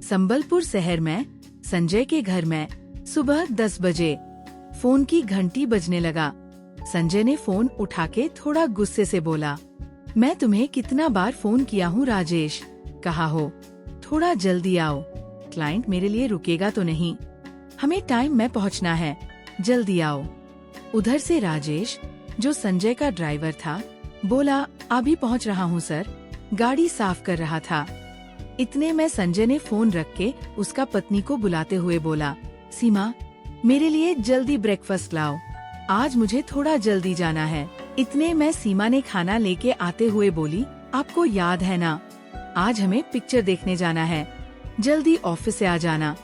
संबलपुर शहर में संजय के घर में सुबह 10 बजे फोन की घंटी बजने लगा। संजय ने फोन उठा के थोड़ा गुस्से से बोला, मैं तुम्हें कितना बार फोन किया हूँ राजेश, कहा हो थोड़ा जल्दी आओ। क्लाइंट मेरे लिए रुकेगा तो नहीं, हमें टाइम में पहुँचना है, जल्दी आओ। उधर से राजेश, जो संजय का ड्राइवर था, बोला, अभी पहुँच रहा हूँ सर, गाड़ी साफ कर रहा था। इतने में संजय ने फोन रख के उसका पत्नी को बुलाते हुए बोला, सीमा मेरे लिए जल्दी ब्रेकफास्ट लाओ, आज मुझे थोड़ा जल्दी जाना है। इतने में सीमा ने खाना लेके आते हुए बोली, आपको याद है ना, आज हमें पिक्चर देखने जाना है, जल्दी ऑफिस से आ जाना।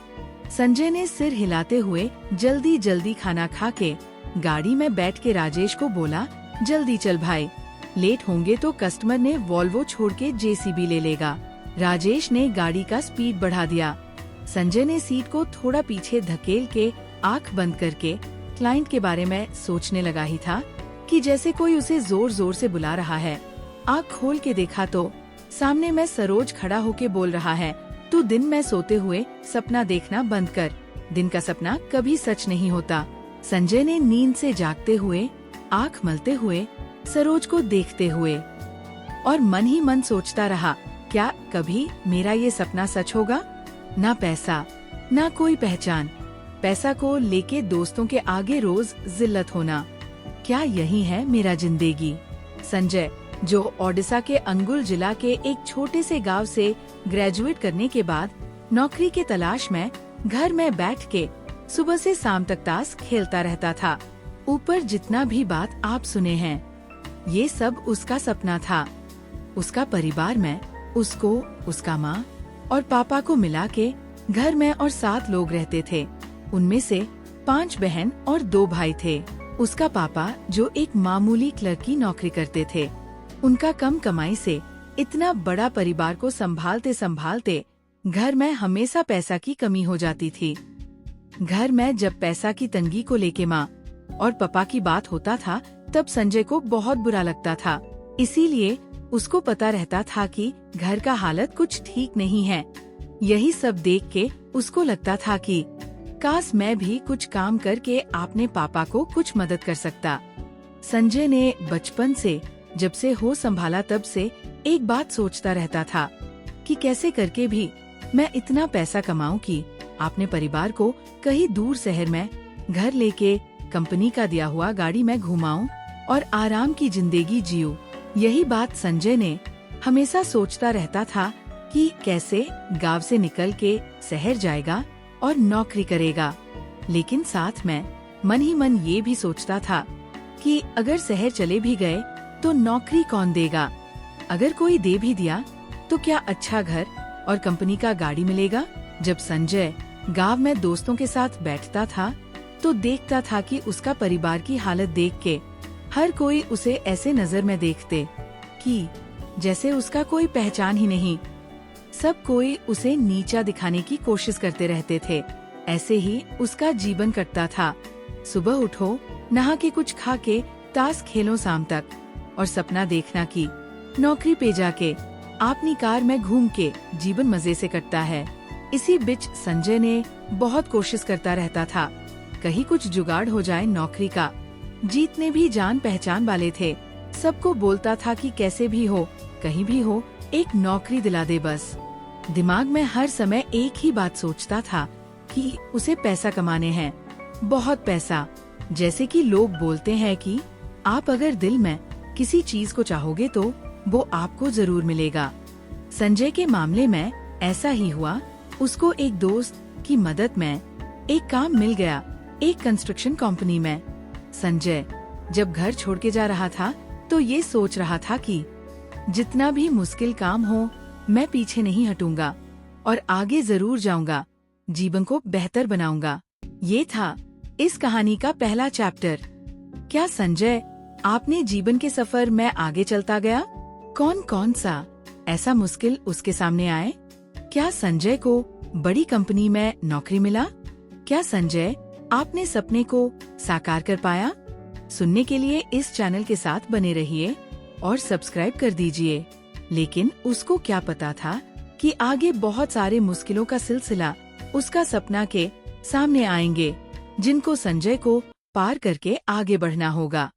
संजय ने सिर हिलाते हुए जल्दी जल्दी खाना खा के गाड़ी में बैठ के राजेश को बोला, जल्दी चल भाई, लेट होंगे तो कस्टमर ने वॉल्वो छोड़ के जेसीबी ले लेगा। राजेश ने गाड़ी का स्पीड बढ़ा दिया। संजय ने सीट को थोड़ा पीछे धकेल के आंख बंद करके क्लाइंट के बारे में सोचने लगा ही था कि जैसे कोई उसे जोर जोर से बुला रहा है। आंख खोल के देखा तो सामने में सरोज खड़ा होके बोल रहा है, तू दिन में सोते हुए सपना देखना बंद कर, दिन का सपना कभी सच नहीं होता। संजय ने नींद से जागते हुए आंख मलते हुए सरोज को देखते हुए और मन ही मन सोचता रहा, क्या कभी मेरा ये सपना सच होगा? ना पैसा, ना कोई पहचान, पैसा को लेके दोस्तों के आगे रोज जिल्लत होना, क्या यही है मेरा जिंदगी? संजय, जो ओडिशा के अंगुल जिला के एक छोटे से गांव से ग्रेजुएट करने के बाद नौकरी के तलाश में घर में बैठ के सुबह से शाम तक ताश खेलता रहता था। ऊपर जितना भी बात आप सुने हैं, ये सब उसका सपना था। उसका परिवार में उसको, उसका माँ और पापा को मिला के घर में और 7 लोग रहते थे। उनमें से 5 बहन और 2 भाई थे। उसका पापा, जो एक मामूली क्लर्क की नौकरी करते थे, उनका कम कमाई से इतना बड़ा परिवार को संभालते संभालते घर में हमेशा पैसा की कमी हो जाती थी। घर में जब पैसा की तंगी को लेके माँ और पापा की बात होता था, तब संजय को बहुत बुरा लगता था। इसीलिए उसको पता रहता था कि घर का हालत कुछ ठीक नहीं है। यही सब देख के उसको लगता था कि काश मैं भी कुछ काम करके अपने पापा को कुछ मदद कर सकता। संजय ने बचपन से जब से होश संभाला तब से एक बात सोचता रहता था कि कैसे करके भी मैं इतना पैसा कमाऊं कि अपने परिवार को कहीं दूर शहर में घर लेके कंपनी का दिया हुआ गाड़ी में घुमाऊं और आराम की जिंदगी जीऊं। यही बात संजय ने हमेशा सोचता रहता था कि कैसे गांव से निकल के शहर जाएगा और नौकरी करेगा। लेकिन साथ में मन ही मन ये भी सोचता था कि अगर शहर चले भी गए तो नौकरी कौन देगा? अगर कोई दे भी दिया तो क्या अच्छा घर और कंपनी का गाड़ी मिलेगा? जब संजय गांव में दोस्तों के साथ बैठता था तो देखता था कि उसका परिवार की हालत देख के हर कोई उसे ऐसे नजर में देखते कि जैसे उसका कोई पहचान ही नहीं। सब कोई उसे नीचा दिखाने की कोशिश करते रहते थे। ऐसे ही उसका जीवन कटता था। सुबह उठो, नहा के कुछ खा के ताश खेलो शाम तक, और सपना देखना कि नौकरी पे जाके अपनी कार में घूम के जीवन मजे से कटता है। इसी बीच संजय ने बहुत कोशिश करता रहता था, कहीं कुछ जुगाड़ हो जाए नौकरी का। जीतने भी जान पहचान वाले थे, सबको बोलता था कि कैसे भी हो, कहीं भी हो, एक नौकरी दिला दे बस। दिमाग में हर समय एक ही बात सोचता था कि उसे पैसा कमाने हैं, बहुत पैसा। जैसे कि लोग बोलते हैं कि आप अगर दिल में किसी चीज को चाहोगे तो वो आपको जरूर मिलेगा। संजय के मामले में ऐसा ही हुआ। उसको एक दोस्त की मदद में एक काम मिल गया, एक कंस्ट्रक्शन कंपनी में। संजय जब घर छोड़ के जा रहा था तो ये सोच रहा था कि जितना भी मुश्किल काम हो, मैं पीछे नहीं हटूंगा और आगे जरूर जाऊंगा, जीवन को बेहतर बनाऊंगा। ये था इस कहानी का पहला चैप्टर। क्या संजय आपने जीवन के सफर में आगे चलता गया? कौन कौन सा ऐसा मुश्किल उसके सामने आए? क्या संजय को बड़ी कंपनी में नौकरी मिला? क्या संजय आपने सपने को साकार कर पाया? सुनने के लिए इस चैनल के साथ बने रहिए और सब्सक्राइब कर दीजिए। लेकिन उसको क्या पता था कि आगे बहुत सारे मुश्किलों का सिलसिला उसका सपना के सामने आएंगे, जिनको संजय को पार करके आगे बढ़ना होगा।